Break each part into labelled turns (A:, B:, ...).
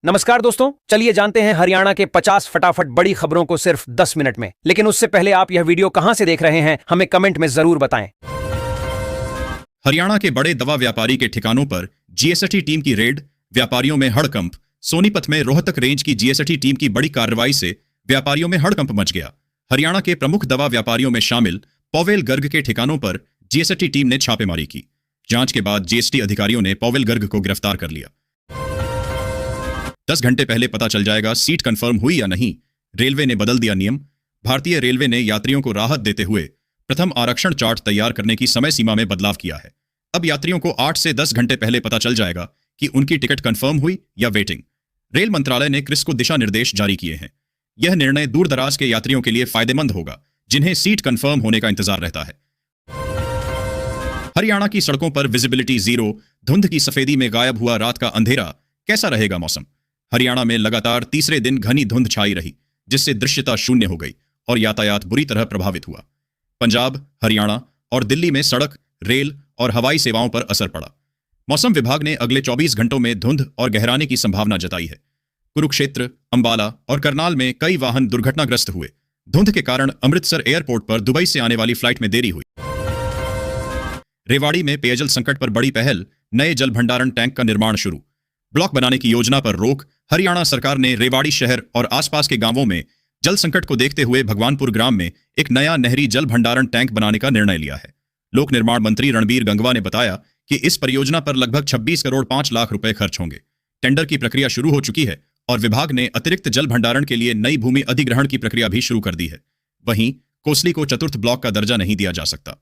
A: नमस्कार दोस्तों, चलिए जानते हैं हरियाणा के 50 फटाफट बड़ी खबरों को सिर्फ 10 मिनट में। लेकिन उससे पहले आप यह वीडियो कहां से देख रहे हैं, हमें कमेंट में जरूर बताएं।
B: हरियाणा के बड़े दवा व्यापारी के ठिकानों पर जीएसटी टीम की रेड, व्यापारियों में हड़कंप। सोनीपत में रोहतक रेंज की जीएसटी टीम की बड़ी कार्रवाई से व्यापारियों में हड़कंप मच गया। हरियाणा के प्रमुख दवा व्यापारियों में शामिल पॉवेल गर्ग के ठिकानों पर जीएसटी टीम ने छापेमारी की। जांच के बाद जीएसटी अधिकारियों ने पॉवेल गर्ग को गिरफ्तार कर लिया। 10 घंटे पहले पता चल जाएगा सीट कंफर्म हुई या नहीं। रेलवे ने बदल दिया नियम। भारतीय रेलवे ने यात्रियों को राहत देते हुए प्रथम आरक्षण चार्ट तैयार करने की समय सीमा में बदलाव किया है। अब यात्रियों को 8 से 10 घंटे पहले पता चल जाएगा कि उनकी टिकट कंफर्म हुई या वेटिंग। रेल मंत्रालय ने क्रिस को दिशा निर्देश जारी किए हैं। यह निर्णय दूर दराज के यात्रियों के लिए फायदेमंद होगा, जिन्हें सीट कंफर्म होने का इंतजार रहता है। हरियाणा की सड़कों पर विजिबिलिटी जीरो, धुंध की सफेदी में गायब हुआ रात का अंधेरा। कैसा रहेगा मौसम? हरियाणा में लगातार तीसरे दिन घनी धुंध छाई रही, जिससे दृश्यता शून्य हो गई और यातायात बुरी तरह प्रभावित हुआ। पंजाब, हरियाणा और दिल्ली में सड़क, रेल और हवाई सेवाओं पर असर पड़ा। मौसम विभाग ने अगले 24 घंटों में धुंध और गहराने की संभावना जताई है। कुरुक्षेत्र, अंबाला और करनाल में कई वाहन दुर्घटनाग्रस्त हुए। धुंध के कारण अमृतसर एयरपोर्ट पर दुबई से आने वाली फ्लाइट में देरी हुई। रेवाड़ी में पेयजल संकट पर बड़ी पहल, नए जल भंडारण टैंक का निर्माण शुरू। ब्लॉक बनाने की योजना पर रोक। हरियाणा सरकार ने रेवाड़ी शहर और आसपास के गांवों में जल संकट को देखते हुए भगवानपुर ग्राम में एक नया नहरी जल भंडारण टैंक बनाने का निर्णय लिया है। लोक निर्माण मंत्री रणबीर गंगवा ने बताया कि इस परियोजना पर लगभग 26 करोड़ 5 लाख रुपए खर्च होंगे। टेंडर की प्रक्रिया शुरू हो चुकी है और विभाग ने अतिरिक्त जल भंडारण के लिए नई भूमि अधिग्रहण की प्रक्रिया भी शुरू कर दी है। वहीं कोसली को चतुर्थ ब्लॉक का दर्जा नहीं दिया जा सकता।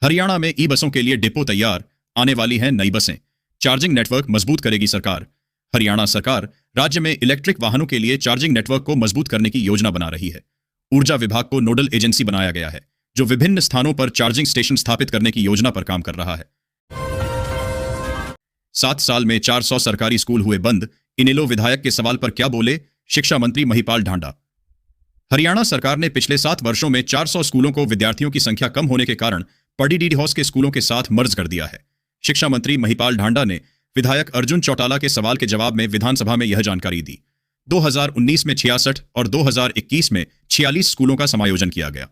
B: हरियाणा में ई बसों के लिए डिपो तैयार, आने वाली हैं नई बसें। चार्जिंग नेटवर्क मजबूत करेगी सरकार। हरियाणा सरकार राज्य में इलेक्ट्रिक वाहनों के लिए चार्जिंग नेटवर्क को मजबूत करने की योजना बना रही है। ऊर्जा विभाग को नोडल एजेंसी बनाया गया है, जो विभिन्न स्थानों पर चार्जिंग स्टेशन स्थापित करने की योजना पर काम कर रहा है। 7 साल में 400 सरकारी स्कूल हुए बंद। इनेलो विधायक के सवाल पर क्या बोले शिक्षा मंत्री महिपाल ढांडा? हरियाणा सरकार ने पिछले 7 वर्षों में 400 स्कूलों को विद्यार्थियों की संख्या कम होने के कारण पढ़ी हाउस के स्कूलों के साथ मर्ज कर दिया है। शिक्षा मंत्री महिपाल ढांडा ने विधायक अर्जुन चौटाला के सवाल के जवाब में विधानसभा में यह जानकारी दी। 2019 में 66 और 2021 में 46 स्कूलों का समायोजन किया गया।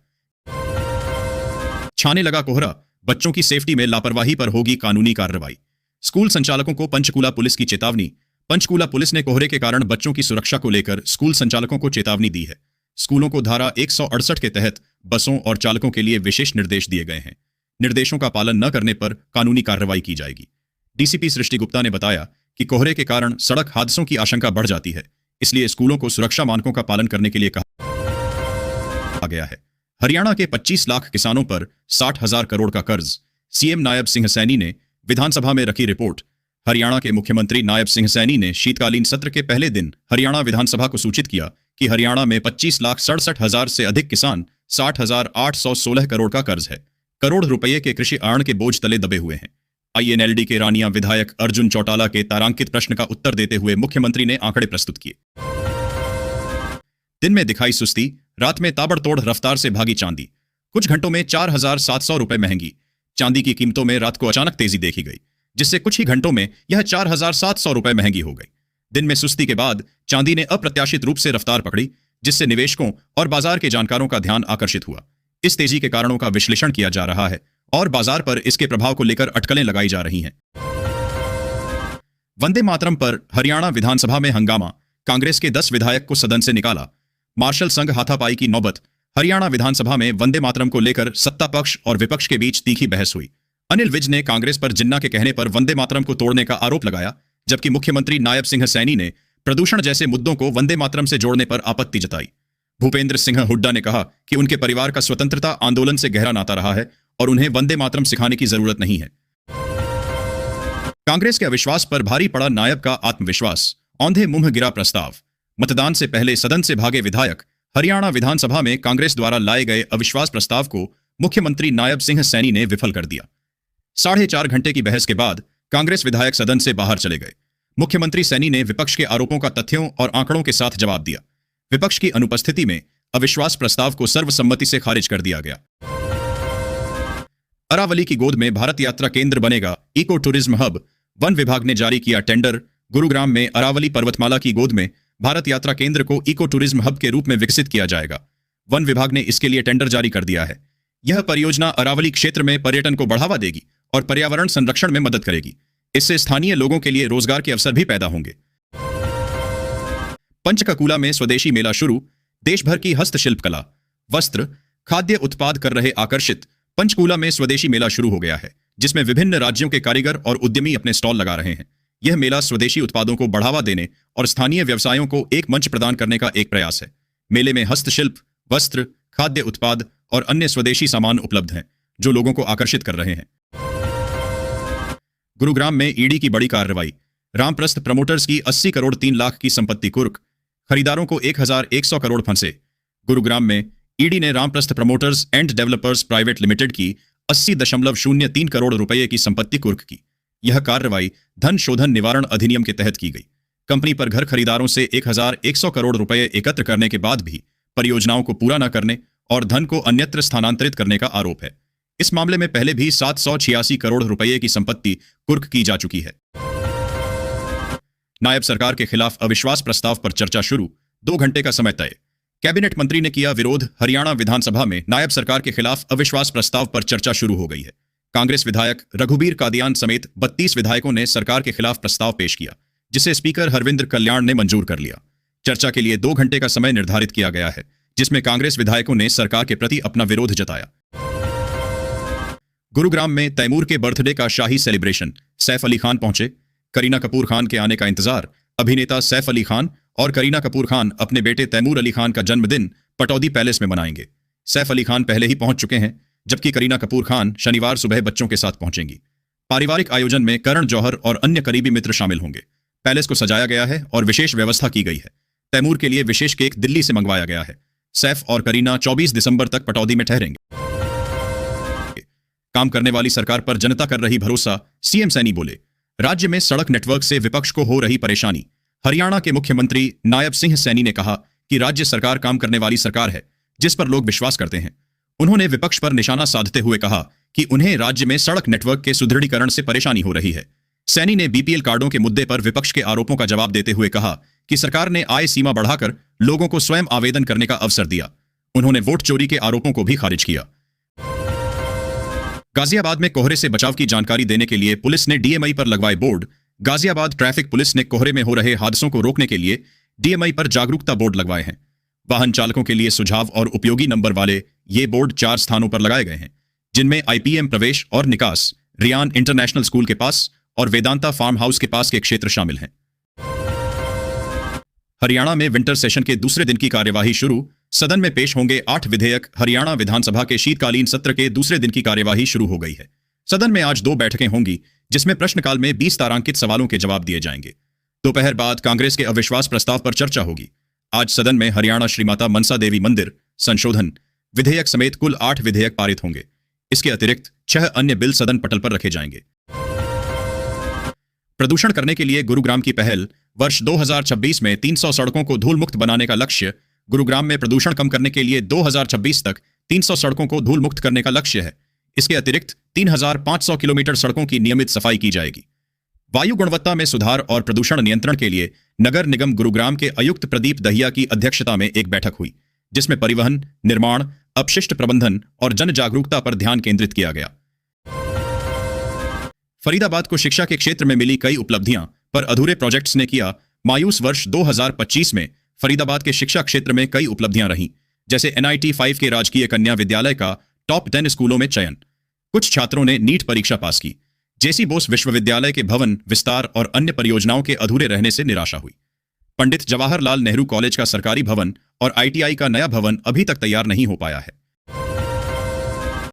B: छाने लगा कोहरा, बच्चों की सेफ्टी में लापरवाही पर होगी कानूनी कार्रवाई। स्कूल संचालकों को पंचकूला पुलिस की चेतावनी। पंचकूला पुलिस ने कोहरे के कारण बच्चों की सुरक्षा को लेकर स्कूल संचालकों को चेतावनी दी है। स्कूलों को धारा 168 के तहत बसों और चालकों के लिए विशेष निर्देश दिए गए हैं। निर्देशों का पालन न करने पर कानूनी कार्रवाई की जाएगी। डीसीपी सृष्टि गुप्ता ने बताया कि कोहरे के कारण सड़क हादसों की आशंका बढ़ जाती है, इसलिए स्कूलों को सुरक्षा मानकों का पालन करने के लिए कहा गया है। हरियाणा के 25 लाख किसानों पर 60,000 करोड़ का कर्ज। सीएम नायब सिंह सैनी ने विधानसभा में रखी रिपोर्ट। हरियाणा के मुख्यमंत्री नायब सिंह सैनी ने शीतकालीन सत्र के पहले दिन हरियाणा विधानसभा को सूचित किया कि हरियाणा में 25,67,000 से अधिक किसान 60,816 करोड़ का कर्ज है। करोड़ रुपये के कृषि आर्ण के बोझ तले दबे हुए हैं। आईएनएलडी के रानिया विधायक अर्जुन चौटाला के तारांकित प्रश्न का उत्तर देते हुए मुख्यमंत्री ने आंकड़े प्रस्तुत किए। दिन में दिखाई सुस्ती, रात में ताबड़तोड़ रफ्तार से भागी चांदी। कुछ घंटों में 4,700 रुपए महंगी। चांदी की कीमतों में रात को अचानक तेजी देखी गई, जिससे कुछ ही घंटों में यह 4,700 रुपए महंगी हो गई। दिन में सुस्ती के बाद चांदी ने अप्रत्याशित रूप से रफ्तार पकड़ी, जिससे निवेशकों और बाजार के जानकारों का ध्यान आकर्षित हुआ। इस तेजी के कारणों का विश्लेषण किया जा रहा है और बाजार पर इसके प्रभाव को लेकर अटकलें लगाई जा रही हैं। वंदे मातरम पर हरियाणा विधानसभा में हंगामा। कांग्रेस के 10 विधायक को सदन से निकाला। मार्शल संघ हाथापाई की नौबत। हरियाणा विधानसभा में वंदे मातरम को लेकर सत्ता पक्ष और विपक्ष के बीच तीखी बहस हुई। अनिल विज ने कांग्रेस पर जिन्ना के कहने पर वंदे मातरम को तोड़ने का आरोप लगाया, जबकि मुख्यमंत्री नायब सिंह सैनी ने प्रदूषण जैसे मुद्दों को वंदे मातरम से जोड़ने पर आपत्ति जताई। भूपेंद्र सिंह हुड्डा ने कहा कि उनके परिवार का स्वतंत्रता आंदोलन से गहरा नाता रहा है और उन्हें वंदे मातरम सिखाने की जरूरत नहीं है। कांग्रेस के अविश्वास पर भारी पड़ा नायब का आत्मविश्वास। औंधे मुंह गिरा प्रस्ताव। मतदान से पहले सदन से भागे विधायक। हरियाणा विधानसभा में कांग्रेस द्वारा लाए गए अविश्वास प्रस्ताव को मुख्यमंत्री नायब सिंह सैनी ने विफल कर दिया। 4.5 घंटे की बहस के बाद कांग्रेस विधायक सदन से बाहर चले गए। मुख्यमंत्री सैनी ने विपक्ष के आरोपों का तथ्यों और आंकड़ों के साथ जवाब दिया। विपक्ष की अनुपस्थिति में अविश्वास प्रस्ताव को सर्वसम्मति से खारिज कर दिया गया। अरावली की गोद में भारत यात्रा केंद्र बनेगा इको टूरिज्म हब। वन विभाग ने जारी किया टेंडर। गुरुग्राम में अरावली पर्वतमाला की गोद में भारत यात्रा केंद्र को इको टूरिज्म हब के रूप में विकसित किया जाएगा। वन विभाग ने इसके लिए टेंडर जारी कर दिया है। यह परियोजना अरावली क्षेत्र में पर्यटन को बढ़ावा देगी और पर्यावरण संरक्षण में मदद करेगी। इससे स्थानीय लोगों के लिए रोजगार के अवसर भी पैदा होंगे। पंचकूला में स्वदेशी मेला शुरू। देश भर की हस्तशिल्प कला, वस्त्र, खाद्य उत्पाद कर रहे आकर्षित पंचकूला में स्वदेशी मेला शुरू हो गया है, जिसमें विभिन्न राज्यों के कारीगर और उद्यमी अपने स्टॉल लगा रहे हैं। यह मेला स्वदेशी उत्पादों को बढ़ावा देने और स्थानीय व्यवसायों को एक मंच प्रदान करने का एक प्रयास है। मेले में हस्तशिल्प, वस्त्र, खाद्य उत्पाद और अन्य स्वदेशी सामान उपलब्ध हैं, जो लोगों को आकर्षित कर रहे हैं। गुरुग्राम में ईडी की बड़ी कार्रवाई। रामप्रस्थ प्रमोटर्स की 80 करोड़ 3 लाख की संपत्ति कुर्क, खरीदारों को 1100 करोड़ फंसे। गुरुग्राम में ईडी ने Ramprastha promoters and developers private limited की 80.03 करोड़ रुपए की संपत्ति कुर्क की। यह कार्रवाई धन शोधन निवारण अधिनियम के तहत की गई। कंपनी पर घर खरीदारों से 1100 करोड़ रुपए एकत्र करने के बाद भी परियोजनाओं को पूरा न करने और धन को अन्यत्र स्थानांतरित करने का आरोप है। इस मामले में पहले भी 786 करोड़ रुपए की संपत्ति कुर्क की जा चुकी है। नायब सरकार के खिलाफ अविश्वास प्रस्ताव पर चर्चा शुरू। 2 घंटे का समय तय। कैबिनेट मंत्री ने किया विरोध। हरियाणा विधानसभा में नायब सरकार के खिलाफ अविश्वास प्रस्ताव पर चर्चा शुरू हो गई है। कांग्रेस विधायक रघुबीर कादियान समेत 32 विधायकों ने सरकार के खिलाफ प्रस्ताव पेश किया, जिसे स्पीकर हरविंद्र कल्याण ने मंजूर कर लिया। चर्चा के लिए 2 घंटे का समय निर्धारित किया गया है, जिसमें कांग्रेस विधायकों ने सरकार के प्रति अपना विरोध जताया। गुरुग्राम में तैमूर के बर्थडे का शाही सेलिब्रेशन। सैफ अली खान पहुंचे। करीना कपूर खान के आने का इंतजार। अभिनेता सैफ अली खान और करीना कपूर खान अपने बेटे तैमूर अली खान का जन्मदिन पटौदी पैलेस में मनाएंगे। सैफ अली खान पहले ही पहुंच चुके हैं, जबकि करीना कपूर खान शनिवार सुबह बच्चों के साथ पहुंचेंगी। पारिवारिक आयोजन में करण जौहर और अन्य करीबी मित्र शामिल होंगे। पैलेस को सजाया गया है और विशेष व्यवस्था की गई है। तैमूर के लिए विशेष केक दिल्ली से मंगवाया गया है। सैफ और करीना 24 दिसंबर तक पटौदी में ठहरेंगे। काम करने वाली सरकार पर जनता कर रही भरोसा। सीएम सैनी बोले, राज्य में सड़क नेटवर्क से विपक्ष को हो रही परेशानी। हरियाणा के मुख्यमंत्री नायब सिंह सैनी ने कहा कि राज्य सरकार काम करने वाली सरकार है, जिस पर लोग विश्वास करते हैं। उन्होंने विपक्ष पर निशाना साधते हुए कहा कि उन्हें राज्य में सड़क नेटवर्क के सुदृढ़ीकरण से परेशानी हो रही है। सैनी ने बीपीएल कार्डों के मुद्दे पर विपक्ष के आरोपों का जवाब देते हुए कहा कि सरकार ने आय सीमा बढ़ाकर लोगों को स्वयं आवेदन करने का अवसर दिया। उन्होंने वोट चोरी के आरोपों को भी खारिज किया। गाजियाबाद में कोहरे से बचाव की जानकारी देने के लिए पुलिस ने डीएमआई पर लगवाए बोर्ड। गाजियाबाद ट्रैफिक पुलिस ने कोहरे में हो रहे हादसों को रोकने के लिए डीएमआई पर जागरूकता बोर्ड लगवाए हैं। वाहन चालकों के लिए सुझाव और उपयोगी नंबर वाले ये बोर्ड 4 स्थानों पर लगाए गए हैं, जिनमें आईपीएम प्रवेश और निकास, रियान इंटरनेशनल स्कूल के पास और वेदांता फार्म हाउस के पास के क्षेत्र शामिल हैं। हरियाणा में विंटर सेशन के दूसरे दिन की कार्यवाही शुरू। सदन में पेश होंगे 8 विधेयक। हरियाणा विधानसभा के शीतकालीन सत्र के दूसरे दिन की कार्यवाही शुरू हो गई है। सदन में आज 2 बैठकें होंगी, जिसमें प्रश्नकाल में 20 तारांकित सवालों के जवाब दिए जाएंगे। दोपहर बाद कांग्रेस के अविश्वास प्रस्ताव पर चर्चा होगी। आज सदन में हरियाणा श्री माता मनसा देवी मंदिर संशोधन विधेयक समेत कुल 8 विधेयक पारित होंगे। इसके अतिरिक्त 6 अन्य बिल सदन पटल पर रखे जाएंगे। प्रदूषण करने के लिए गुरुग्राम की पहल। वर्ष 2026 में 300 सड़कों को धूल मुक्त बनाने का लक्ष्य। गुरुग्राम में प्रदूषण कम करने के लिए 2026 तक 300 सड़कों को धूल मुक्त करने का लक्ष्य है। इसके अतिरिक्त 3500 किलोमीटर सड़कों की नियमित सफाई की जाएगी। वायु गुणवत्ता में सुधार और प्रदूषण नियंत्रण के लिए नगर निगम गुरुग्राम के आयुक्त प्रदीप दहिया की अध्यक्षता में एक बैठक हुई, जिसमें परिवहन, निर्माण, अपशिष्ट प्रबंधन और जन जागरूकता पर ध्यान केंद्रित किया गया। फरीदाबाद को शिक्षा के क्षेत्र में मिली कई उपलब्धियां, पर अधूरे प्रोजेक्ट्स ने किया मायूस। वर्ष 2025 में फरीदाबाद के शिक्षा क्षेत्र में कई उपलब्धियां रहीं, जैसे NIT 5 के राजकीय कन्या विद्यालय का टॉप 10 स्कूलों में चयन। कुछ छात्रों ने नीट परीक्षा पास की। जेसी बोस विश्वविद्यालय के भवन विस्तार और अन्य परियोजनाओं के अधूरे रहने से निराशा हुई। पंडित जवाहरलाल नेहरू कॉलेज का सरकारी भवन और ITI का नया भवन अभी तक तैयार नहीं हो पाया है।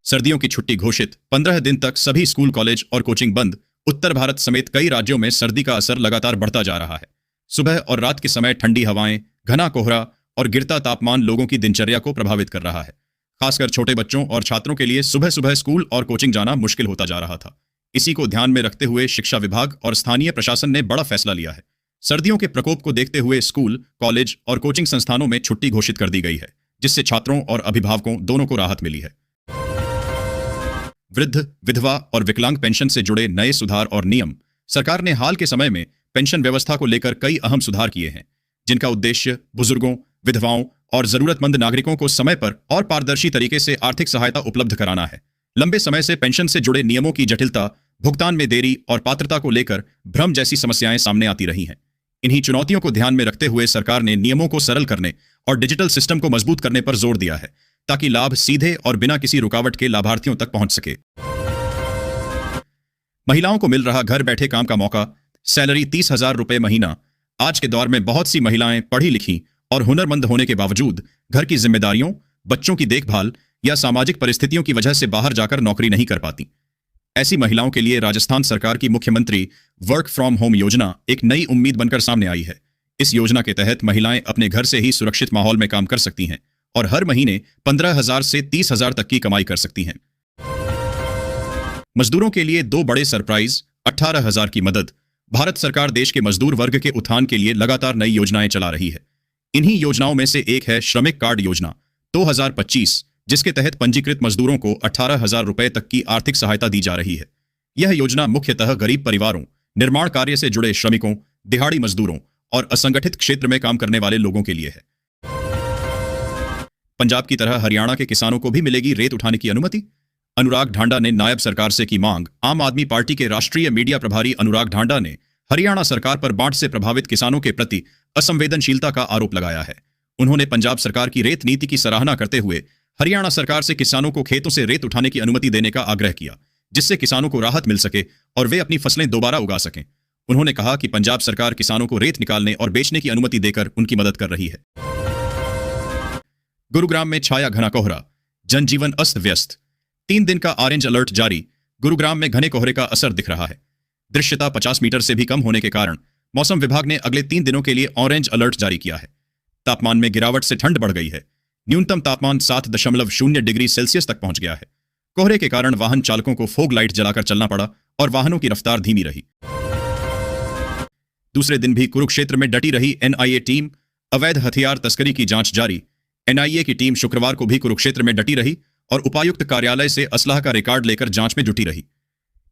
B: सर्दियों की छुट्टी घोषित। 15 दिन तक सभी स्कूल, कॉलेज और कोचिंग बंद। उत्तर भारत समेत कई राज्यों में सर्दी का असर लगातार बढ़ता जा रहा है। सुबह और रात के समय ठंडी हवाएं, घना कोहरा और गिरता तापमान लोगों की दिनचर्या को प्रभावित कर रहा है। खासकर छोटे बच्चों और छात्रों के लिए सुबह सुबह स्कूल और कोचिंग जाना मुश्किल होता जा रहा था। इसी को ध्यान में रखते हुए शिक्षा विभाग और स्थानीय प्रशासन ने बड़ा फैसला लिया है। सर्दियों के प्रकोप को देखते हुए स्कूल, कॉलेज और कोचिंग संस्थानों में छुट्टी घोषित कर दी गई है, जिससे छात्रों और अभिभावकों दोनों को राहत मिली है। वृद्ध, विधवा और विकलांग पेंशन से जुड़े नए सुधार और नियम। सरकार ने हाल के समय में पेंशन व्यवस्था को लेकर कई अहम सुधार किए हैं, जिनका उद्देश्य बुजुर्गों, विधवाओं और जरूरतमंद नागरिकों को समय पर और पारदर्शी तरीके से आर्थिक सहायता उपलब्ध कराना है। लंबे समय से पेंशन से जुड़े नियमों की जटिलता, भुगतान में देरी और पात्रता को लेकर भ्रम जैसी समस्याएं सामने आती रही हैं। इन्हीं चुनौतियों को ध्यान में रखते हुए सरकार ने नियमों को सरल करने और डिजिटल सिस्टम को मजबूत करने पर जोर दिया है, ताकि लाभ सीधे और बिना किसी रुकावट के लाभार्थियों तक पहुंच सके। महिलाओं को मिल रहा घर बैठे काम का मौका, सैलरी 30,000 रुपए महीना। आज के दौर में बहुत सी महिलाएं पढ़ी लिखी और हुनरमंद होने के बावजूद घर की जिम्मेदारियों, बच्चों की देखभाल या सामाजिक परिस्थितियों की वजह से बाहर जाकर नौकरी नहीं कर पाती। ऐसी महिलाओं के लिए राजस्थान सरकार की मुख्यमंत्री वर्क फ्रॉम होम योजना एक नई उम्मीद बनकर सामने आई है। इस योजना के तहत महिलाएं अपने घर से ही सुरक्षित माहौल में काम कर सकती हैं और हर महीने 15,000 से 30,000 तक की कमाई कर सकती हैं। मजदूरों के लिए दो बड़े सरप्राइज, 18,000 की मदद। भारत सरकार देश के मजदूर वर्ग के उत्थान के लिए लगातार नई योजनाएं चला रही है। इन्हीं योजनाओं में से एक है श्रमिक कार्ड योजना 2025, जिसके तहत पंजीकृत मजदूरों को 18,000 रुपए तक की आर्थिक सहायता दी जा रही है। यह योजना मुख्यतः गरीब परिवारों, निर्माण कार्य से जुड़े श्रमिकों, दिहाड़ी मजदूरों और असंगठित क्षेत्र में काम करने वाले लोगों के लिए है। पंजाब की तरह हरियाणा के किसानों को भी मिलेगी रेत उठाने की अनुमति। अनुराग ढांडा ने नायब सरकार से की मांग। आम आदमी पार्टी के राष्ट्रीय मीडिया प्रभारी अनुराग ढांडा ने हरियाणा सरकार पर बाढ़ से प्रभावित किसानों के प्रति असंवेदनशीलता का आरोप लगाया है। उन्होंने पंजाब सरकार की रेत नीति की सराहना करते हुए हरियाणा सरकार से किसानों को खेतों से रेत उठाने की अनुमति देने का आग्रह किया, जिससे किसानों को राहत मिल सके और वे अपनी फसलें दोबारा उगा सकें। उन्होंने कहा कि पंजाब सरकार किसानों को रेत निकालने और बेचने की अनुमति देकर उनकी मदद कर रही है। गुरुग्राम में छाया घना कोहरा, जनजीवन अस्त व्यस्त। 3 दिन का ऑरेंज अलर्ट जारी। गुरुग्राम में घने कोहरे का असर दिख रहा है। दृश्यता 50 मीटर से भी कम होने के कारण मौसम विभाग ने अगले 3 दिनों के लिए ऑरेंज अलर्ट जारी किया है। तापमान में गिरावट से ठंड बढ़ गई है। न्यूनतम तापमान 7.0 डिग्री सेल्सियस तक पहुंच गया है। कोहरे के कारण वाहन चालकों को फोग लाइट जलाकर चलना पड़ा और वाहनों की रफ्तार धीमी रही। दूसरे दिन भी कुरुक्षेत्र में डटी रही एनआईए टीम। अवैध हथियार तस्करी की जांच जारी। एनआईए की टीम शुक्रवार को भी कुरुक्षेत्र में डटी रही और उपायुक्त कार्यालय से असलाह का रिकॉर्ड लेकर जांच में जुटी रही।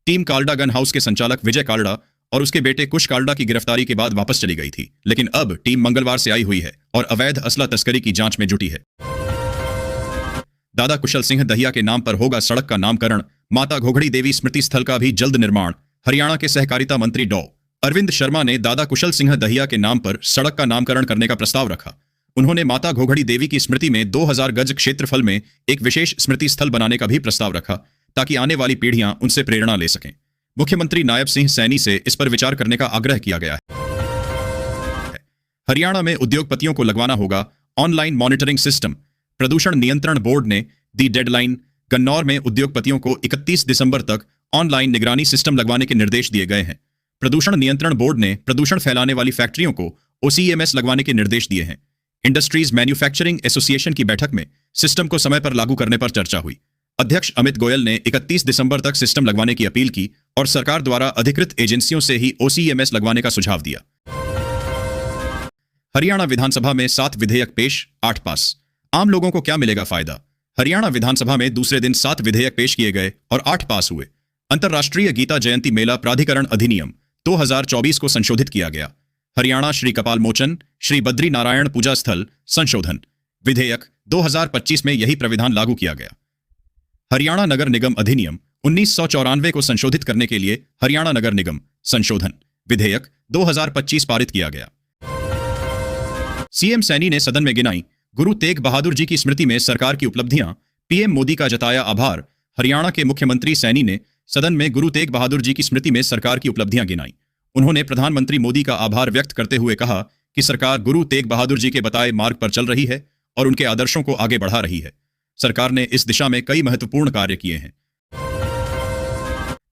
B: टीम काल्डा गन हाउस के संचालक विजय काल्डा और उसके बेटे कुश काल्डा की गिरफ्तारी के बाद वापस चली गई थी, लेकिन अब टीम मंगलवार से आई हुई है और अवैध असला तस्करी की जांच में जुटी है। दादा कुशल सिंह दहिया के नाम पर होगा सड़क का नामकरण। माता घोघड़ी देवी स्मृति स्थल का भी जल्द निर्माण। हरियाणा के सहकारिता मंत्री डॉ. अरविंद शर्मा ने दादा कुशल सिंह दहिया के नाम पर सड़क का नामकरण करने का प्रस्ताव रखा। उन्होंने माता घोघड़ी देवी की स्मृति में 2000 गज क्षेत्रफल में एक विशेष स्मृति स्थल बनाने का भी प्रस्ताव रखा, ताकि आने वाली पीढ़ियां उनसे प्रेरणा ले सकें। मुख्यमंत्री नायब सिंह सैनी से इस पर विचार करने का आग्रह किया गया है। हरियाणा में उद्योगपतियों को लगवाना होगा ऑनलाइन मॉनिटरिंग सिस्टम। प्रदूषण नियंत्रण बोर्ड ने दी डेडलाइन। गन्नौर में उद्योगपतियों को 31 दिसंबर तक ऑनलाइन निगरानी सिस्टम लगवाने के निर्देश दिए गए हैं। प्रदूषण नियंत्रण बोर्ड ने प्रदूषण फैलाने वाली फैक्ट्रियों को OCMS लगवाने के निर्देश दिए हैं। इंडस्ट्रीज मैन्युफैक्चरिंग एसोसिएशन की बैठक में सिस्टम को समय पर लागू करने पर चर्चा हुई। अध्यक्ष अमित गोयल ने 31 दिसंबर तक सिस्टम लगवाने की अपील की और सरकार द्वारा अधिकृत एजेंसियों से ही OCMS लगवाने का सुझाव दिया। हरियाणा विधानसभा में 7 विधेयक पेश, 8 पास। आम लोगों को क्या मिलेगा फायदा? हरियाणा विधानसभा में दूसरे दिन 7 विधेयक पेश किए गए और 8 पास हुए। अंतर्राष्ट्रीय गीता जयंती मेला प्राधिकरण अधिनियम 2024 को संशोधित किया गया। हरियाणा श्री कपाल मोचन, श्री बद्री नारायण पूजा स्थल संशोधन विधेयक 2025 में यही प्राविधान लागू किया गया। हरियाणा नगर निगम अधिनियम 1994 को संशोधित करने के लिए हरियाणा नगर निगम संशोधन विधेयक 2025 पारित किया गया। सीएम सैनी ने सदन में गिनाई गुरु तेग बहादुर जी की स्मृति में सरकार की उपलब्धियां। पीएम मोदी का जताया आभार। हरियाणा के मुख्यमंत्री सैनी ने सदन में गुरु तेग बहादुर जी की स्मृति में सरकार की उपलब्धियां गिनाई। उन्होंने प्रधानमंत्री मोदी का आभार व्यक्त करते हुए कहा कि सरकार गुरु तेग बहादुर जी के बताए मार्ग पर चल रही है और उनके आदर्शों को आगे बढ़ा रही है। सरकार ने इस दिशा में कई महत्वपूर्ण कार्य किए हैं।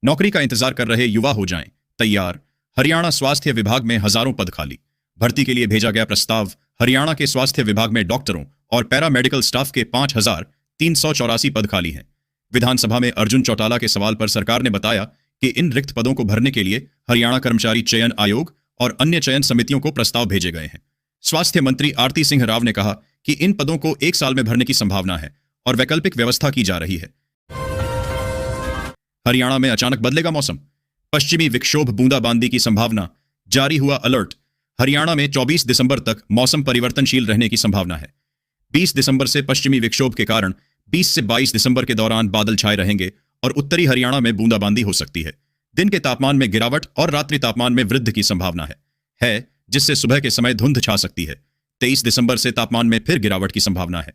B: नौकरी का इंतजार कर रहे युवा हो जाएं तैयार। हरियाणा स्वास्थ्य विभाग में हजारों पद खाली। भर्ती के लिए भेजा गया प्रस्ताव। हरियाणा के स्वास्थ्य विभाग में डॉक्टरों और पैरामेडिकल स्टाफ के 5,384 पद खाली हैं। विधानसभा में अर्जुन चौटाला के सवाल पर सरकार ने बताया कि इन रिक्त पदों को भरने के लिए हरियाणा कर्मचारी चयन आयोग और अन्य चयन समितियों को प्रस्ताव भेजे गए हैं। स्वास्थ्य मंत्री आरती सिंह राव ने कहा कि इन पदों को 1 साल में भरने की संभावना है और वैकल्पिक व्यवस्था की जा रही है। हरियाणा में अचानक बदलेगा मौसम। पश्चिमी विक्षोभ बूंदाबांदी की संभावना। जारी हुआ अलर्ट। हरियाणा में 24 दिसंबर तक मौसम परिवर्तनशील रहने की संभावना है। 20 दिसंबर से पश्चिमी विक्षोभ के कारण 20 से 22 दिसंबर के दौरान बादल छाए रहेंगे और उत्तरी हरियाणा में बूंदाबांदी हो सकती है। दिन के तापमान में गिरावट और रात्रि तापमान में वृद्धि की संभावना है जिससे सुबह के समय धुंध छा सकती है। 23 दिसंबर से तापमान में फिर गिरावट की संभावना है।